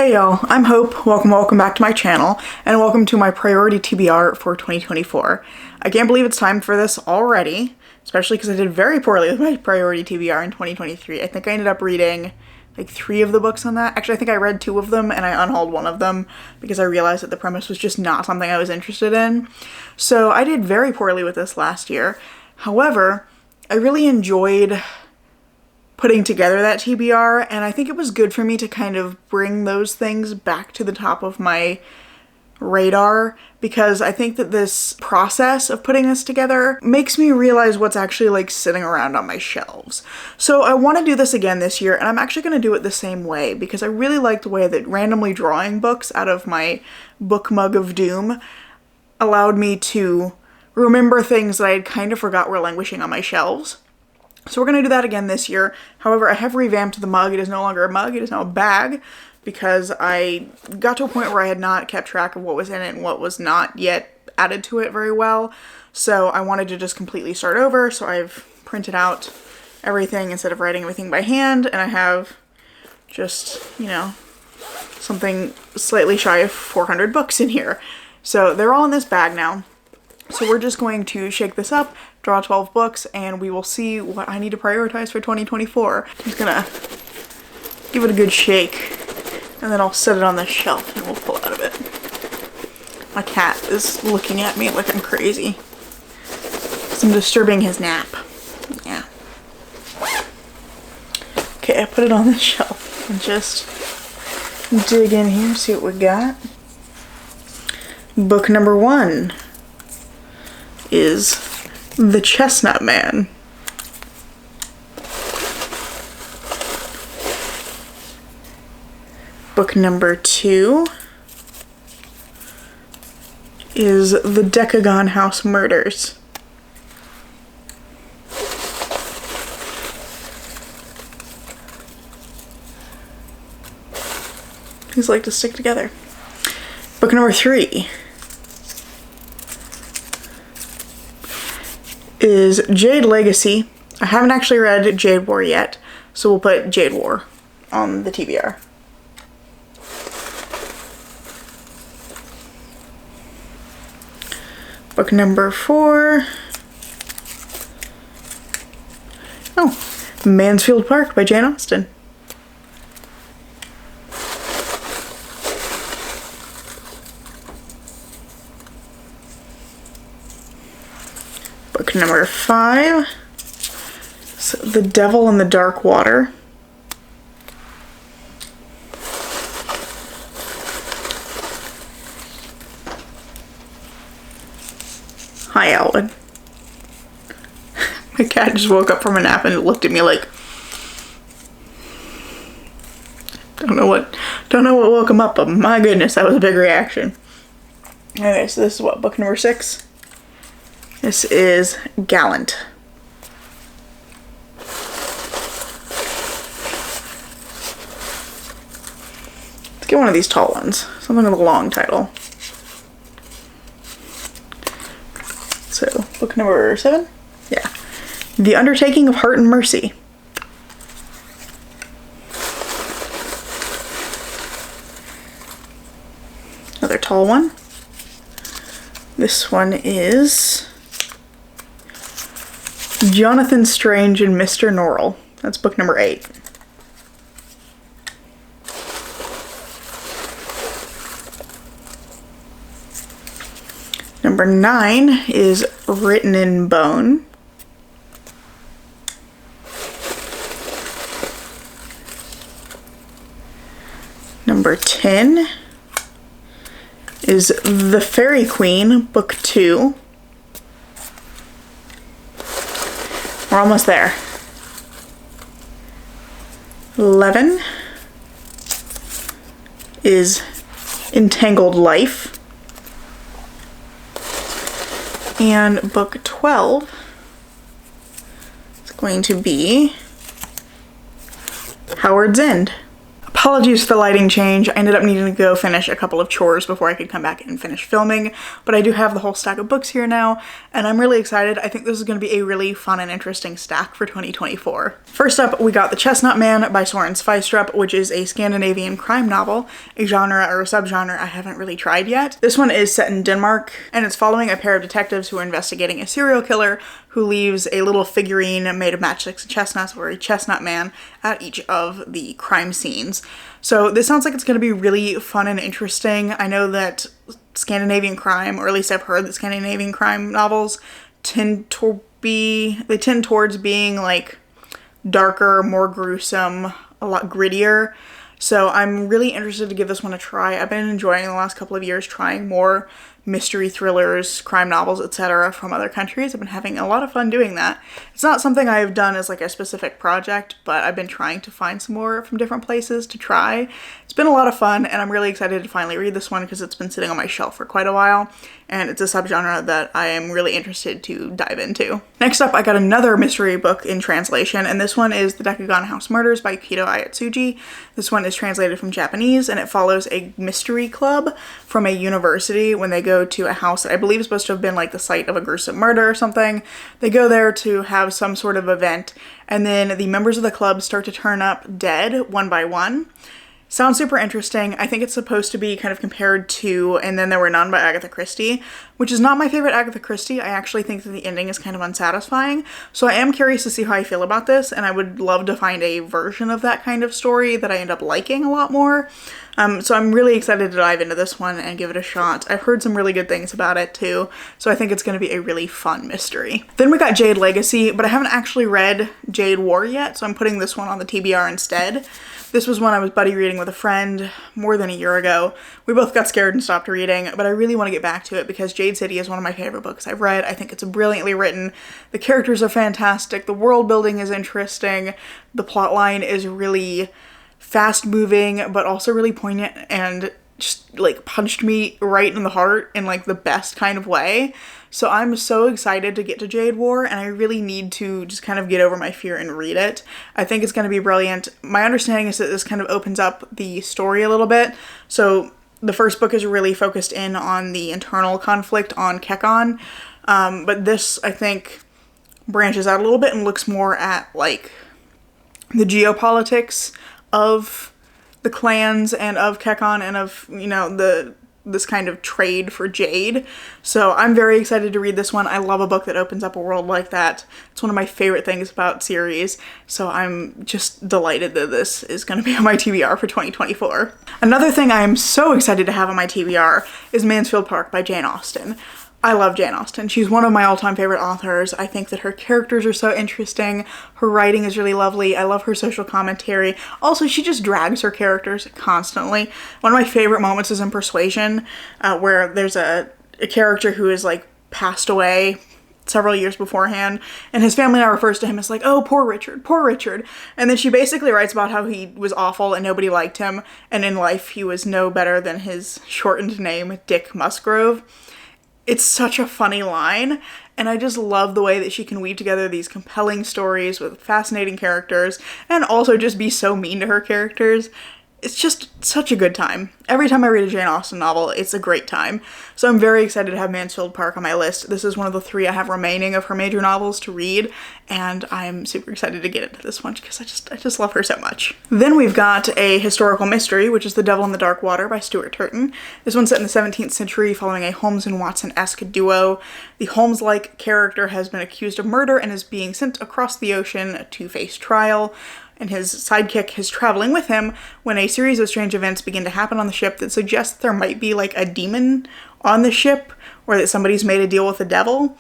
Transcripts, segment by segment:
Hey y'all, I'm Hope. Welcome back to my channel, and welcome to my Priority TBR for 2024. I can't believe it's time for this already, especially because I did very poorly with my Priority TBR in 2023. I think I ended up reading like 3 of the books on that. Actually, I think I read 2 of them and I unhauled one of them because I realized that the premise was just not something I was interested in. So I did very poorly with this last year. However, I really enjoyed putting together that TBR, and I think it was good for me to kind of bring those things back to the top of my radar, because I think that this process of putting this together makes me realize what's actually like sitting around on my shelves. So I want to do this again this year, and I'm actually going to do it the same way because I really like the way that randomly drawing books out of my book mug of doom allowed me to remember things that I had kind of forgot were languishing on my shelves. So we're going to do that again this year. However, I have revamped the mug. It is no longer a mug, it is now a bag, because I got to a point where I had not kept track of what was in it and what was not yet added to it very well. So I wanted to just completely start over, so I've printed out everything instead of writing everything by hand, and I have just, you know, something slightly shy of 400 books in here. So they're all in this bag now. So we're just going to shake this up, draw 12 books, and we will see what I need to prioritize for 2024. I'm just gonna give it a good shake, and then I'll set it on the shelf and we'll pull out of it. My cat is looking at me like I'm crazy, 'cause I'm disturbing his nap. Yeah. Okay, I put it on the shelf and just dig in here, see what we got. Book number 1 is The Chestnut Man. Book number 2 is The Decagon House Murders. These like to stick together. Book number 3 is Jade Legacy. I haven't actually read Jade War yet, so we'll put Jade War on the TBR. Book number 4. Oh, Mansfield Park by Jane Austen. Book number 5, so The Devil in the Dark Water. Hi, Alwyn. My cat just woke up from a nap and looked at me like, don't know what woke him up, but my goodness, that was a big reaction. Okay, so this is what, book number 6? This is Gallant. Let's get one of these tall ones. Something with a long title. So, book number 7? Yeah. The Undertaking of Heart and Mercy. Another tall one. This one is Jonathan Strange and Mr. Norrell. That's book number 8. Number 9 is Written in Bone. Number 10 is The Fairy Queen, book 2. We're almost there. 11 is Entangled Life. And book 12 is going to be Howard's End. Apologies for the lighting change. I ended up needing to go finish a couple of chores before I could come back and finish filming, but I do have the whole stack of books here now, and I'm really excited. I think this is going to be a really fun and interesting stack for 2024. First up, we got The Chestnut Man by Soren Sveistrup, which is a Scandinavian crime novel, a genre or a subgenre I haven't really tried yet. This one is set in Denmark, and it's following a pair of detectives who are investigating a serial killer who leaves a little figurine made of matchsticks and chestnuts, or a chestnut man, at each of the crime scenes. So this sounds like it's going to be really fun and interesting. I know that Scandinavian crime, or at least I've heard that Scandinavian crime novels tend towards being like darker, more gruesome, a lot grittier. So I'm really interested to give this one a try. I've been enjoying the last couple of years trying more mystery thrillers, crime novels, etc. from other countries. I've been having a lot of fun doing that. It's not something I've done as like a specific project, but I've been trying to find some more from different places to try. It's been a lot of fun, and I'm really excited to finally read this one because it's been sitting on my shelf for quite a while, and it's a subgenre that I am really interested to dive into. Next up, I got another mystery book in translation, and this one is The Decagon House Murders by Kido Ayatsuji. This one is translated from Japanese, and it follows a mystery club from a university when they go to a house that I believe is supposed to have been like the site of a gruesome murder or something. They go there to have some sort of event, and then the members of the club start to turn up dead one by one. Sounds super interesting. I think it's supposed to be kind of compared to And Then There Were None by Agatha Christie, which is not my favorite Agatha Christie. I actually think that the ending is kind of unsatisfying. So I am curious to see how I feel about this, and I would love to find a version of that kind of story that I end up liking a lot more. So I'm really excited to dive into this one and give it a shot. I've heard some really good things about it too, so I think it's going to be a really fun mystery. Then we got Jade Legacy, but I haven't actually read Jade War yet, so I'm putting this one on the TBR instead. This was one I was buddy reading with a friend more than a year ago. We both got scared and stopped reading, but I really want to get back to it because Jade City is one of my favorite books I've read. I think it's brilliantly written. The characters are fantastic. The world building is interesting. The plot line is really fast moving, but also really poignant and just like punched me right in the heart in like the best kind of way. So I'm so excited to get to Jade War, and I really need to just kind of get over my fear and read it. I think it's going to be brilliant. My understanding is that this kind of opens up the story a little bit. So the first book is really focused in on the internal conflict on Kekon, but this, I think, branches out a little bit and looks more at like the geopolitics of the clans and of Kekon and of, you know, this kind of trade for jade. So I'm very excited to read this one. I love a book that opens up a world like that. It's one of my favorite things about series. So I'm just delighted that this is going to be on my TBR for 2024. Another thing I am so excited to have on my TBR is Mansfield Park by Jane Austen. I love Jane Austen. She's one of my all-time favorite authors. I think that her characters are so interesting. Her writing is really lovely. I love her social commentary. Also, she just drags her characters constantly. One of my favorite moments is in Persuasion, where there's a character who is like passed away several years beforehand, and his family now refers to him as like, oh, poor Richard, poor Richard. And then she basically writes about how he was awful and nobody liked him, and in life he was no better than his shortened name, Dick Musgrove. It's such a funny line, and I just love the way that she can weave together these compelling stories with fascinating characters and also just be so mean to her characters. It's just such a good time. Every time I read a Jane Austen novel, it's a great time. So I'm very excited to have Mansfield Park on my list. This is one of the 3 I have remaining of her major novels to read, and I'm super excited to get into this one because I just love her so much. Then we've got a historical mystery, which is The Devil in the Dark Water by Stuart Turton. This one's set in the 17th century following a Holmes and Watson-esque duo. The Holmes-like character has been accused of murder and is being sent across the ocean to face trial, and his sidekick is traveling with him when a series of strange events begin to happen on the ship that suggest there might be like a demon on the ship, or that somebody's made a deal with the devil.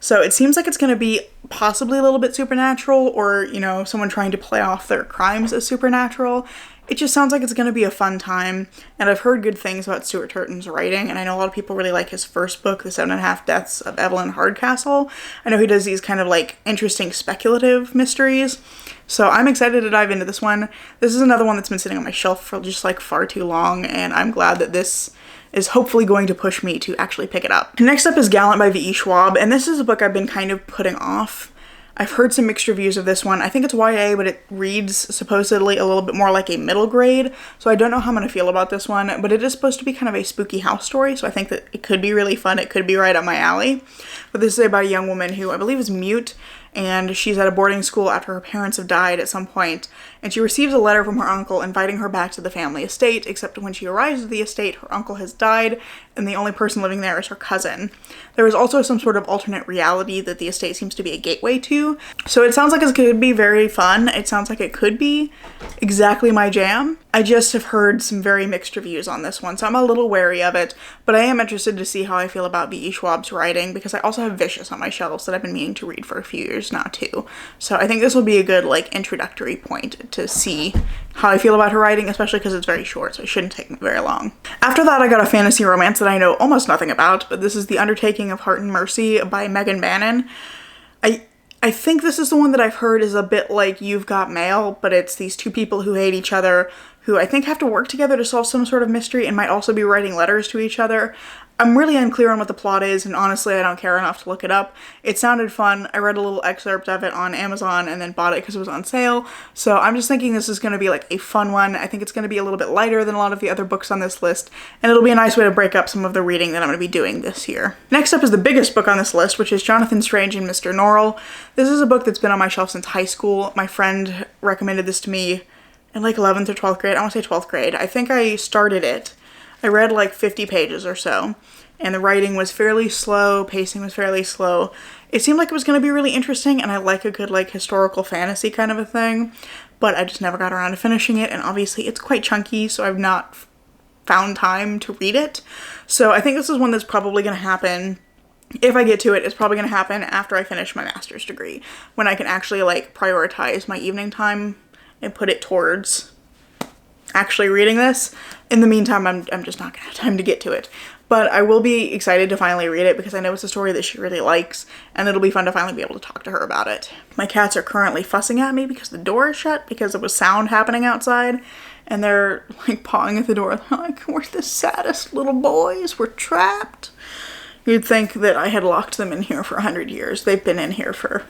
So it seems like it's going to be possibly a little bit supernatural, or, you know, someone trying to play off their crimes as supernatural. It just sounds like it's going to be a fun time, and I've heard good things about Stuart Turton's writing, and I know a lot of people really like his first book, The 7.5 Deaths of Evelyn Hardcastle. I know he does these kind of like interesting speculative mysteries, so I'm excited to dive into this one. This is another one that's been sitting on my shelf for just like far too long, and I'm glad that this is hopefully going to push me to actually pick it up. Next up is Gallant by V.E. Schwab, and this is a book I've been kind of putting off. I've heard some mixed reviews of this one. I think it's YA, but it reads supposedly a little bit more like a middle grade, so I don't know how I'm going to feel about this one, but it is supposed to be kind of a spooky house story, so I think that it could be really fun. It could be right up my alley. But this is about a young woman who I believe is mute, and she's at a boarding school after her parents have died at some point, and she receives a letter from her uncle inviting her back to the family estate, except when she arrives at the estate, her uncle has died, and the only person living there is her cousin. There is also some sort of alternate reality that the estate seems to be a gateway to, so it sounds like it could be very fun. It sounds like it could be exactly my jam. I just have heard some very mixed reviews on this one, so I'm a little wary of it, but I am interested to see how I feel about V.E. Schwab's writing, because I also have Vicious on my shelves that I've been meaning to read for a few years now too. So I think this will be a good like introductory point to see how I feel about her writing, especially because it's very short, so it shouldn't take me very long. After that, I got a fantasy romance that I know almost nothing about, but this is The Undertaking of Heart and Mercy by Megan Bannon. I think this is the one that I've heard is a bit like You've Got Mail, but it's these two people who hate each other who I think have to work together to solve some sort of mystery and might also be writing letters to each other. I'm really unclear on what the plot is, and honestly I don't care enough to look it up. It sounded fun. I read a little excerpt of it on Amazon and then bought it because it was on sale, so I'm just thinking this is going to be like a fun one. I think it's going to be a little bit lighter than a lot of the other books on this list, and it'll be a nice way to break up some of the reading that I'm going to be doing this year. Next up is the biggest book on this list, which is Jonathan Strange and Mr. Norrell. This is a book that's been on my shelf since high school. My friend recommended this to me in like 11th or 12th grade. I want to say 12th grade. I think I started it. I read like 50 pages or so, and the writing was fairly slow, pacing was fairly slow. It seemed like it was going to be really interesting, and I like a good like historical fantasy kind of a thing, but I just never got around to finishing it, and obviously it's quite chunky, so I've not found time to read it. So I think this is one that's probably going to happen. If I get to it, it's probably going to happen after I finish my master's degree, when I can actually like prioritize my evening time and put it towards actually reading this. In the meantime, I'm just not gonna have time to get to it. But I will be excited to finally read it because I know it's a story that she really likes, and it'll be fun to finally be able to talk to her about it. My cats are currently fussing at me because the door is shut because there was sound happening outside, and they're like pawing at the door. They're like, we're the saddest little boys, we're trapped. You'd think that I had locked them in here for 100 years. They've been in here for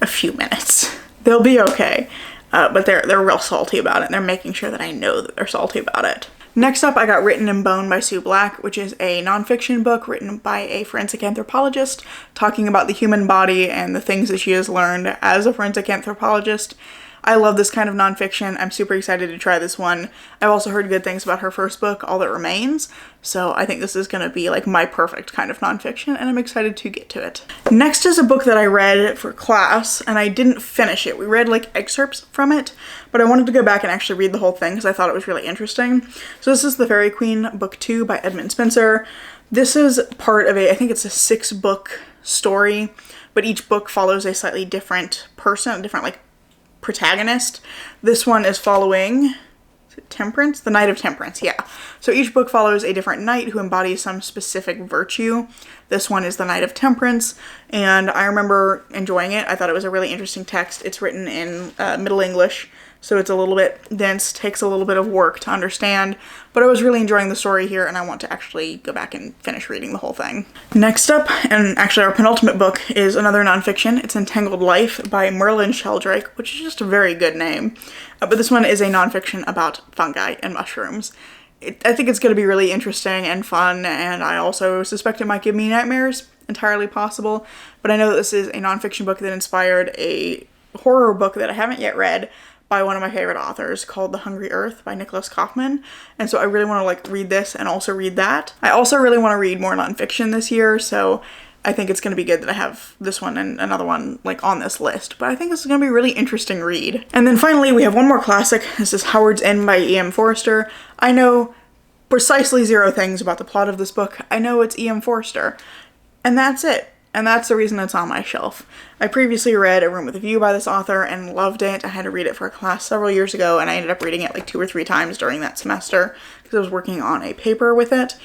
a few minutes. They'll be okay. But they're real salty about it, and they're making sure that I know that they're salty about it. Next up, I got Written in Bone by Sue Black, which is a nonfiction book written by a forensic anthropologist talking about the human body and the things that she has learned as a forensic anthropologist. I love this kind of nonfiction. I'm super excited to try this one. I've also heard good things about her first book, All That Remains, so I think this is going to be like my perfect kind of nonfiction, and I'm excited to get to it. Next is a book that I read for class, and I didn't finish it. We read like excerpts from it, but I wanted to go back and actually read the whole thing because I thought it was really interesting. So this is The Fairy Queen, Book 2 by Edmund Spencer. This is part of I think it's a 6-book story, but each book follows a slightly different person, a different like protagonist. This one is following, is it Temperance? The Knight of Temperance, yeah. So each book follows a different knight who embodies some specific virtue. This one is the Knight of Temperance, and I remember enjoying it. I thought it was a really interesting text. It's written in Middle English, so it's a little bit dense, takes a little bit of work to understand, but I was really enjoying the story here, and I want to actually go back and finish reading the whole thing. Next up, and actually our penultimate book, is another nonfiction. It's Entangled Life by Merlin Sheldrake, which is just a very good name, but this one is a nonfiction about fungi and mushrooms. I think it's going to be really interesting and fun, and I also suspect it might give me nightmares, entirely possible, but I know that this is a nonfiction book that inspired a horror book that I haven't yet read by one of my favorite authors called The Hungry Earth by Nicholas Kaufman. And so I really want to like read this and also read that. I also really want to read more nonfiction this year, so I think it's going to be good that I have this one and another one like on this list. But I think this is going to be a really interesting read. And then finally we have one more classic. This is Howard's End by E.M. Forster. I know precisely 0 things about the plot of this book. I know it's E.M. Forster, and that's it. And that's the reason it's on my shelf. I previously read A Room with a View by this author and loved it. I had to read it for a class several years ago, and I ended up reading it like 2 or 3 times during that semester because I was working on a paper with it.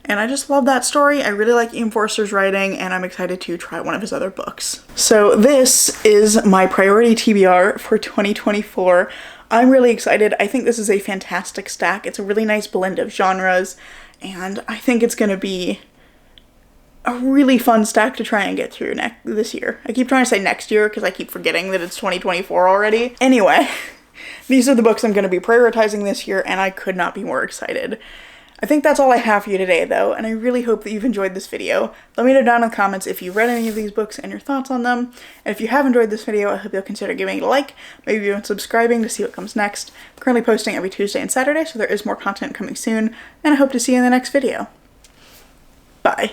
And I just love that story. I really like E.M. Forster's writing, and I'm excited to try one of his other books. So this is my priority TBR for 2024. I'm really excited. I think this is a fantastic stack. It's a really nice blend of genres, and I think it's going to be a really fun stack to try and get through this year. I keep trying to say next year because I keep forgetting that it's 2024 already. Anyway, these are the books I'm going to be prioritizing this year, and I could not be more excited. I think that's all I have for you today, though, and I really hope that you've enjoyed this video. Let me know down in the comments if you've read any of these books and your thoughts on them. And if you have enjoyed this video, I hope you'll consider giving it a like, maybe even subscribing to see what comes next. I'm currently posting every Tuesday and Saturday, so there is more content coming soon, and I hope to see you in the next video. Bye.